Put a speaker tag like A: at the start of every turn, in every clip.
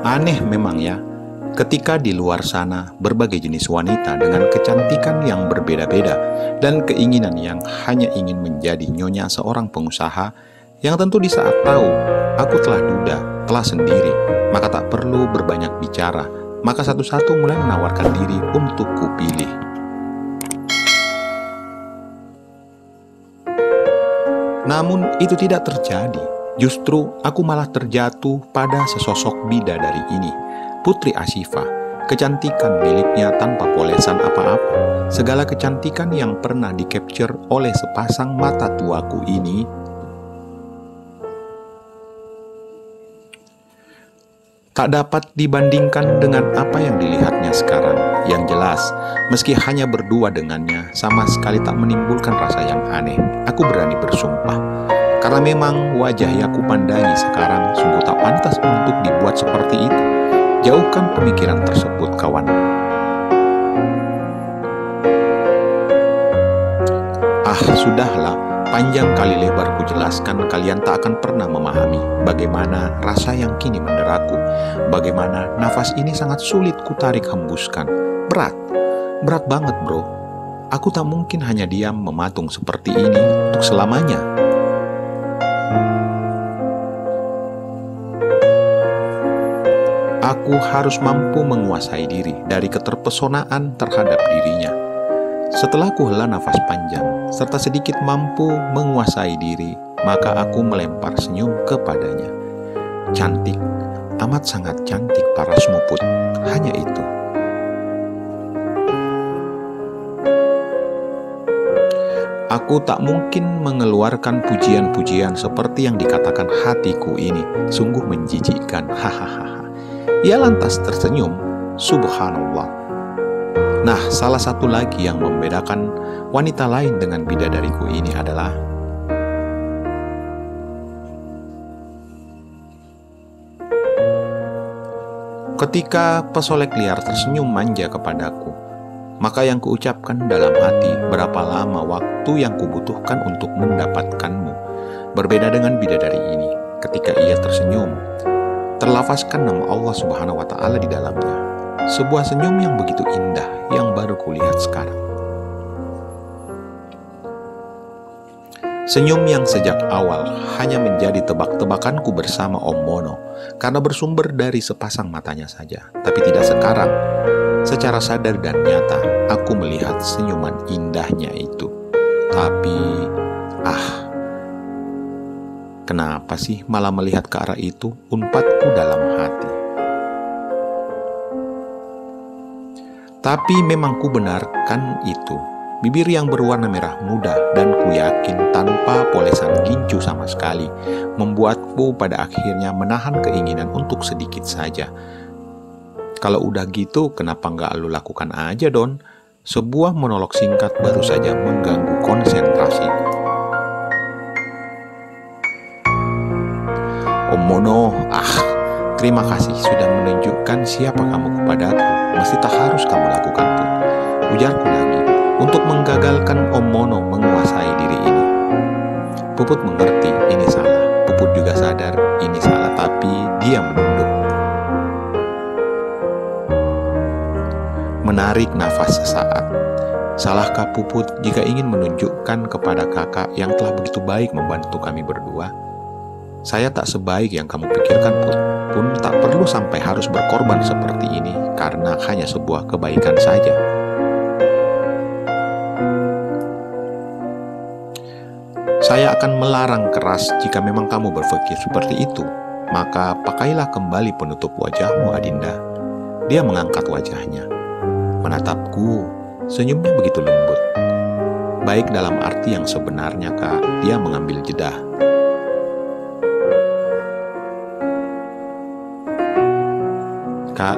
A: Aneh memang ya, ketika di luar sana berbagai jenis wanita dengan kecantikan yang berbeda-beda dan keinginan yang hanya ingin menjadi nyonya seorang pengusaha yang tentu di saat tahu aku telah duda, telah sendiri, maka tak perlu berbanyak bicara, maka satu-satu mulai menawarkan diri untuk kupilih. Namun itu tidak terjadi. Justru aku malah terjatuh pada sesosok bidadari ini, Putri Ashifa. Kecantikan miliknya tanpa polesan apa-apa. Segala kecantikan yang pernah di-capture oleh sepasang mata tuaku ini tak dapat dibandingkan dengan apa yang dilihatnya sekarang. Yang jelas, meski hanya berdua dengannya, sama sekali tak menimbulkan rasa yang aneh. Aku berani bersumpah, karena memang wajah yang kupandangi sekarang sungguh tak pantas untuk dibuat seperti itu. Jauhkan pemikiran tersebut, kawan. Sudahlah. Panjang kali lebar ku jelaskan, kalian tak akan pernah memahami bagaimana rasa yang kini menderaku, bagaimana nafas ini sangat sulit ku tarik hembuskan. Berat banget bro. Aku tak mungkin hanya diam mematung seperti ini untuk selamanya. Aku harus mampu menguasai diri dari keterpesonaan terhadap dirinya. Setelah ku hela nafas panjang, serta sedikit mampu menguasai diri, maka aku melempar senyum kepadanya. Cantik, amat sangat cantik parasmu Put, hanya itu. Aku tak mungkin mengeluarkan pujian-pujian seperti yang dikatakan hatiku ini, sungguh menjijikkan, hahaha. Ia lantas tersenyum, subhanallah. Nah, salah satu lagi yang membedakan wanita lain dengan bidadariku ini adalah ketika pesolek liar tersenyum manja kepadaku, maka yang kuucapkan dalam hati, berapa lama waktu yang kubutuhkan untuk mendapatkanmu. Berbeda dengan bidadari ini, ketika ia tersenyum, terlafazkan nama Allah Subhanahu wa Ta'ala di dalamnya. Sebuah senyum yang begitu indah yang baru kulihat sekarang. Senyum yang sejak awal hanya menjadi tebak-tebakanku bersama Om Mono karena bersumber dari sepasang matanya saja. Tapi tidak sekarang. Secara sadar dan nyata, aku melihat senyuman indahnya itu. Tapi, kenapa sih malah melihat ke arah itu? Unpatku dalam hati. Tapi memang ku benarkan itu. Bibir yang berwarna merah muda dan ku yakin tanpa polesan gincu sama sekali membuatku pada akhirnya menahan keinginan untuk sedikit saja. Kalau udah gitu, kenapa nggak lu lakukan aja, Don? Sebuah monolog singkat baru saja mengganggu konsentrasiku. Om Mono, terima kasih sudah menunjukkan siapa kamu kepadaku. Mesti tak harus kamu lakukan Put. Ujarku lagi, untuk menggagalkan Om Mono menguasai diri ini. Puput mengerti ini salah. Puput juga sadar ini salah, tapi dia menunduk. Menarik nafas sesaat. Salahkah Puput jika ingin menunjukkan kepada kakak yang telah begitu baik membantu kami berdua? Saya tak sebaik yang kamu pikirkan Put, pun tak perlu sampai harus berkorban seperti ini karena hanya sebuah kebaikan saja. Saya akan melarang keras jika memang kamu berpikir seperti itu. Maka pakailah kembali penutup wajahmu, Adinda. Dia mengangkat wajahnya, menatapku, senyumnya begitu lembut. Baik dalam arti yang sebenarnya, Kak. Dia mengambil jeda. Kak,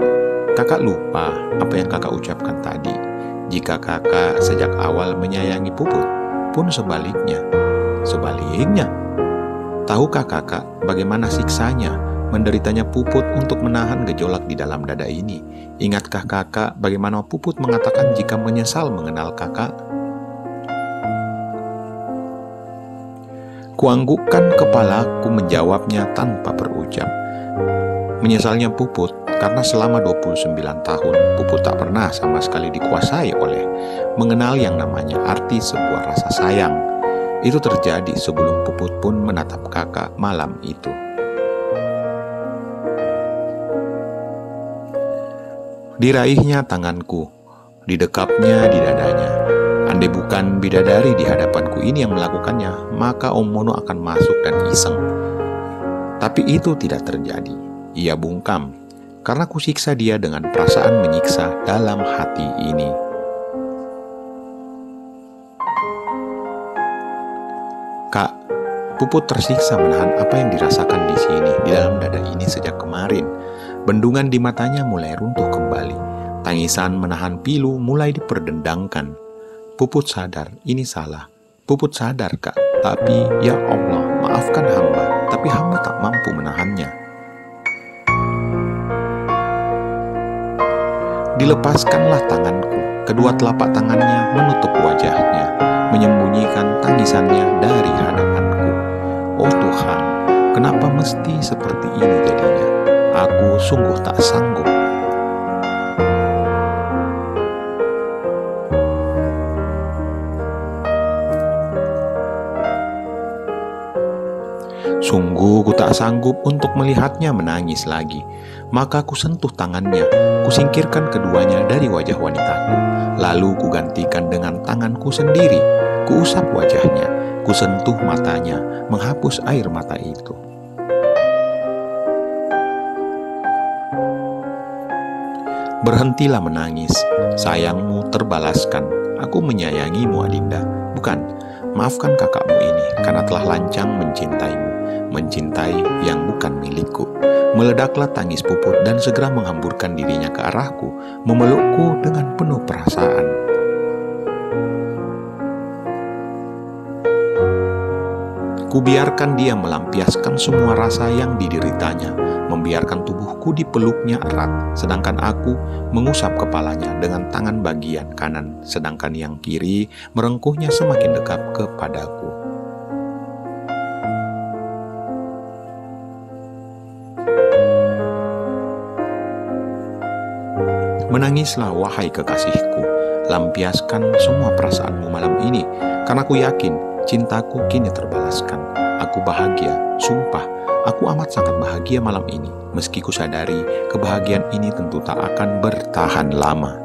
A: kakak lupa apa yang kakak ucapkan tadi. Jika kakak sejak awal menyayangi Puput, pun sebaliknya. Sebaliknya, tahukah kakak bagaimana siksanya menderitanya Puput untuk menahan gejolak di dalam dada ini? Ingatkah kakak bagaimana Puput mengatakan jika menyesal mengenal kakak? Kuanggukkan kepalaku menjawabnya tanpa berucap. Menyesalnya Puput karena selama 29 tahun Puput tak pernah sama sekali dikuasai oleh mengenal yang namanya arti sebuah rasa sayang. Itu terjadi sebelum Puput pun menatap kakak malam itu. Diraihnya tanganku, didekapnya di dadanya. Andai bukan bidadari di hadapanku ini yang melakukannya, maka Om Mono akan masuk dan iseng. Tapi itu tidak terjadi. Ia bungkam, karena kusiksa dia dengan perasaan menyiksa dalam hati ini. Kak, Puput tersiksa menahan apa yang dirasakan di sini, di dalam dada ini sejak kemarin. Bendungan di matanya mulai runtuh kembali. Tangisan menahan pilu mulai diperdendangkan. Puput sadar ini salah. Puput sadar, Kak, tapi ya Allah, maafkan hamba, tapi hamba tak mampu menahannya. Dilepaskanlah tanganku, kedua telapak tangannya menutup wajahnya, menyembunyikan tangisannya dari hadapanku. Oh Tuhan, kenapa mesti seperti ini jadinya? Aku sungguh tak sanggup. Sungguh ku tak sanggup untuk melihatnya menangis lagi. Maka ku sentuh tangannya, ku singkirkan keduanya dari wajah wanitaku. Lalu ku gantikan dengan tanganku sendiri. Ku usap wajahnya, ku sentuh matanya, menghapus air mata itu. Berhentilah menangis, sayangmu terbalaskan. Aku menyayangimu, Adinda. Bukan, maafkan kakakmu ini karena telah lancang mencintaimu, mencintai yang bukan milikku. Meledaklah tangis Puput dan segera menghamburkan dirinya ke arahku, memelukku dengan penuh perasaan. Kubiarkan dia melampiaskan semua rasa yang dideritanya, membiarkan tubuhku dipeluknya erat, sedangkan aku mengusap kepalanya dengan tangan bagian kanan, sedangkan yang kiri merengkuhnya semakin dekat kepadaku. Menangislah wahai kekasihku, lampiaskan semua perasaanmu malam ini, karena aku yakin cintaku kini terbalaskan. Aku bahagia, sumpah, aku amat sangat bahagia malam ini, meski ku sadari kebahagiaan ini tentu tak akan bertahan lama.